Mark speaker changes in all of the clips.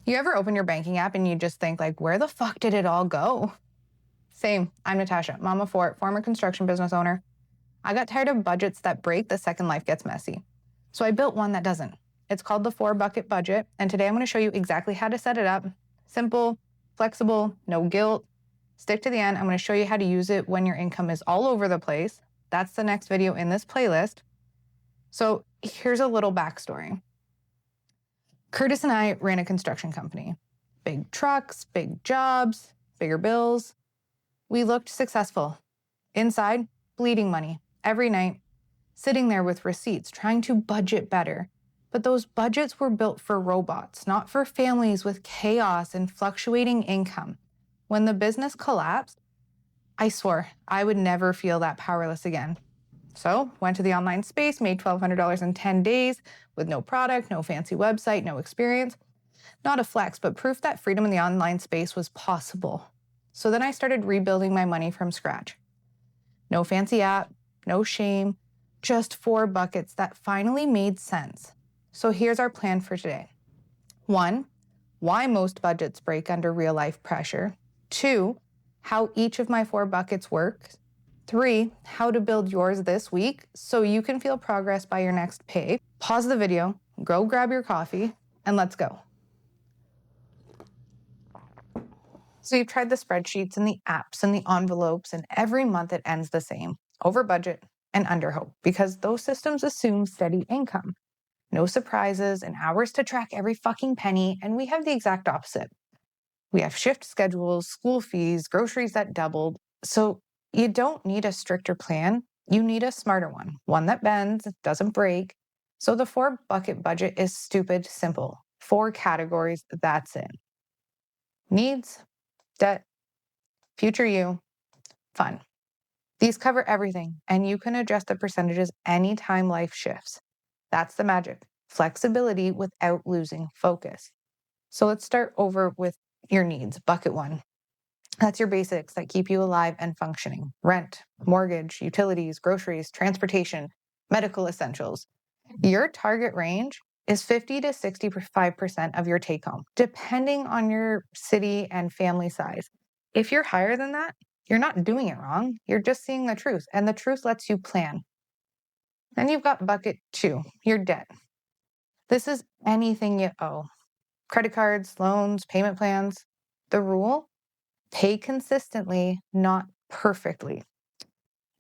Speaker 1: You ever open your banking app and you just think like, where the fuck did it all go? Same. I'm Natasha, mom of four, former construction business owner. I got tired of budgets that break the second life gets messy. So I built one that doesn't. It's called the 4-bucket budget. And today I'm going to show you exactly how to set it up. Simple, flexible, no guilt. Stick to the end. I'm going to show you how to use it when your income is all over the place. That's the next video in this playlist. So here's a little backstory. Curtis and I ran a construction company. Big trucks, big jobs, bigger bills. We looked successful. Inside, bleeding money every night, sitting there with receipts, trying to budget better. But those budgets were built for robots, not for families with chaos and fluctuating income. When the business collapsed, I swore I would never feel that powerless again. So, went to the online space, made $1,200 in 10 days with no product, no fancy website, no experience. Not a flex, but proof that freedom in the online space was possible. So then I started rebuilding my money from scratch. No fancy app, no shame, just 4 buckets that finally made sense. So here's our plan for today. 1, why most budgets break under real life pressure. 2, how each of my 4 buckets works. 3, how to build yours this week so you can feel progress by your next pay. Pause the video, go grab your coffee, and let's go. So you've tried the spreadsheets and the apps and the envelopes, and every month it ends the same, over budget and under hope, because those systems assume steady income. No surprises and hours to track every fucking penny, and we have the exact opposite. We have shift schedules, school fees, groceries that doubled. So you don't need a stricter plan. You need a smarter one that bends, doesn't break. So the 4-bucket budget is stupid simple. 4 categories, that's it. Needs, debt, future you, fun. These cover everything, and you can adjust the percentages anytime life shifts. That's the magic. Flexibility without losing focus. So let's start over with your needs. Bucket 1. That's your basics that keep you alive and functioning. Rent, mortgage, utilities, groceries, transportation, medical essentials. Your target range is 50 to 65% of your take home, depending on your city and family size. If you're higher than that, you're not doing it wrong. You're just seeing the truth, and the truth lets you plan. Then you've got bucket 2, your debt. This is anything you owe. Credit cards, loans, payment plans. The rule? Pay consistently, not perfectly.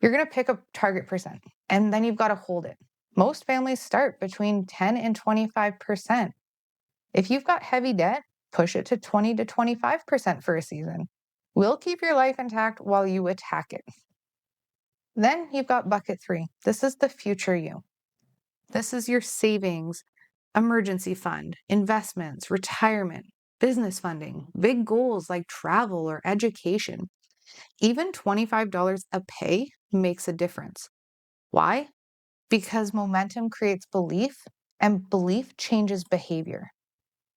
Speaker 1: You're going to pick a target percent, and then you've got to hold it. Most families start between 10 and 25%. If you've got heavy debt, push it to 20 to 25% for a season. We'll keep your life intact while you attack it. Then you've got bucket 3. This is the future you. This is your savings, emergency fund, investments, retirement, business funding, big goals like travel or education. Even $25 a pay makes a difference. Why? Because momentum creates belief, and belief changes behavior.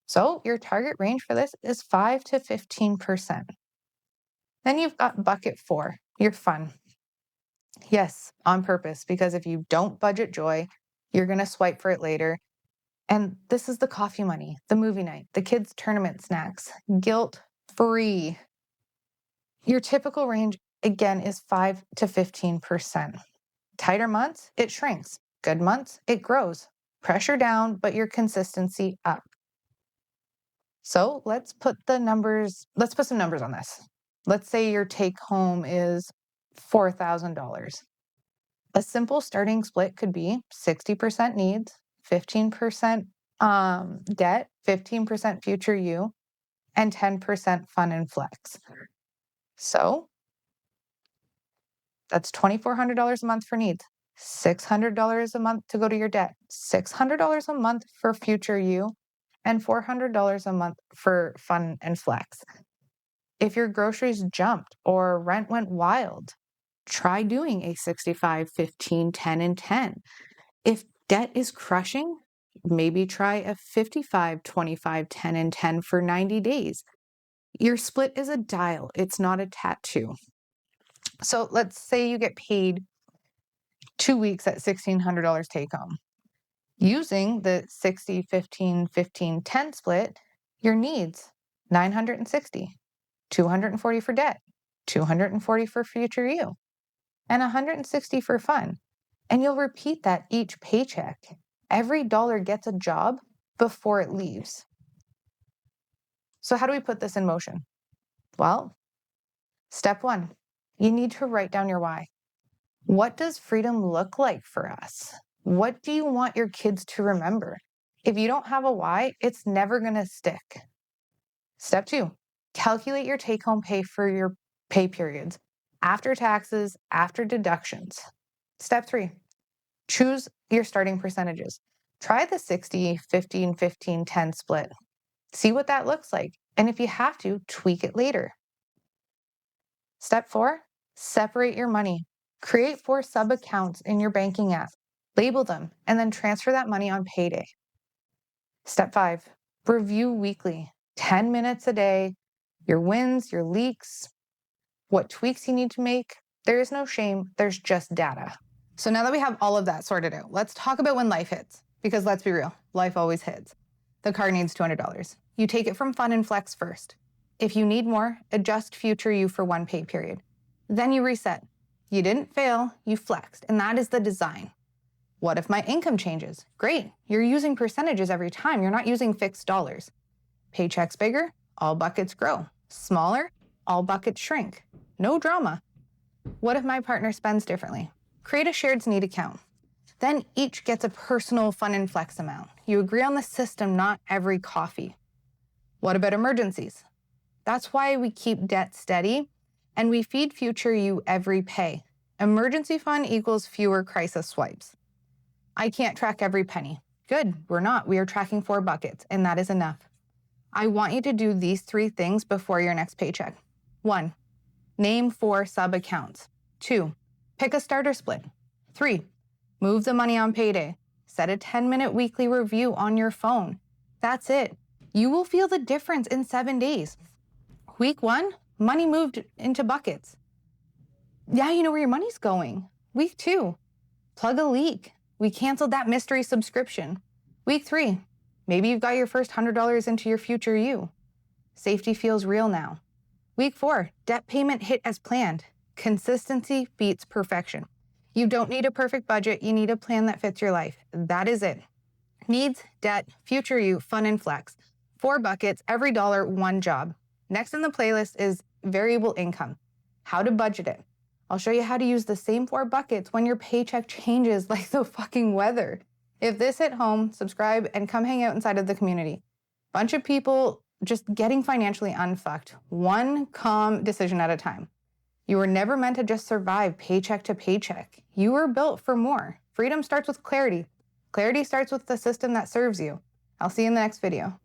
Speaker 1: So your target range for this is 5 to 15%. Then you've got bucket 4, your fun. Yes, on purpose, because if you don't budget joy, you're going to swipe for it later. And this is the coffee money, the movie night, the kids' tournament snacks, guilt-free. Your typical range, again, is 5 to 15%. Tighter months, it shrinks. Good months, it grows. Pressure down, but your consistency up. So let's put some numbers on this. Let's say your take home is $4,000. A simple starting split could be 60% needs, 15% debt, 15% future you, and 10% fun and flex. So that's $2,400 a month for needs, $600 a month to go to your debt, $600 a month for future you, and $400 a month for fun and flex. If your groceries jumped or rent went wild, try doing a 65, 15, 10, and 10. If debt is crushing, maybe try a 55, 25, 10, and 10 for 90 days. Your split is a dial, it's not a tattoo. So let's say you get paid 2 weeks at $1,600 take home. Using the 60, 15, 15, 10 split, Your needs, 960, 240 for debt, 240 for future you, and 160 for fun. And you'll repeat that each paycheck. Every dollar gets a job before it leaves. So how do we put this in motion? Well, step 1, you need to write down your why. What does freedom look like for us? What do you want your kids to remember? If you don't have a why, it's never going to stick. Step 2, calculate your take-home pay for your pay periods, after taxes, after deductions. Step 3, choose your starting percentages. Try the 60, 15, 15, 10 split. See what that looks like. And if you have to, tweak it later. Step 4, separate your money. Create 4 sub-accounts in your banking app. Label them, and then transfer that money on payday. Step 5, review weekly. 10 minutes a day. Your wins, your leaks, what tweaks you need to make. There is no shame, there's just data. So now that we have all of that sorted out, let's talk about when life hits. Because let's be real, life always hits. The car needs $200. You take it from Fun and Flex first. If you need more, adjust future you for 1 pay period. Then you reset. You didn't fail, you flexed, and that is the design. What if my income changes? Great, you're using percentages every time, you're not using fixed dollars. Paychecks bigger, all buckets grow. Smaller, all buckets shrink. No drama. What if my partner spends differently? Create a shared need account. Then each gets a personal Fun and Flex amount. You agree on the system, not every coffee. What about emergencies? That's why we keep debt steady and we feed future you every pay. Emergency fund equals fewer crisis swipes. I can't track every penny. Good, we're not. We are tracking 4 buckets, and that is enough. I want you to do these 3 things before your next paycheck. 1, name 4 sub-accounts. 2, pick a starter split. 3, move the money on payday. Set a 10-minute weekly review on your phone. That's it. You will feel the difference in 7 days. Week 1, money moved into buckets. Yeah, you know where your money's going. Week 2, plug a leak. We canceled that mystery subscription. Week 3, maybe you've got your first $100 into your future you. Safety feels real now. Week 4, debt payment hit as planned. Consistency beats perfection. You don't need a perfect budget, you need a plan that fits your life. That is it. Needs, debt, future you, Fun and Flex. 4 buckets, every dollar, 1 job. Next in the playlist is variable income. How to budget it. I'll show you how to use the same 4 buckets when your paycheck changes like the fucking weather. If this hit home, subscribe and come hang out inside of the community. Bunch of people just getting financially unfucked, one calm decision at a time. You were never meant to just survive paycheck to paycheck. You were built for more. Freedom starts with clarity. Clarity starts with the system that serves you. I'll see you in the next video.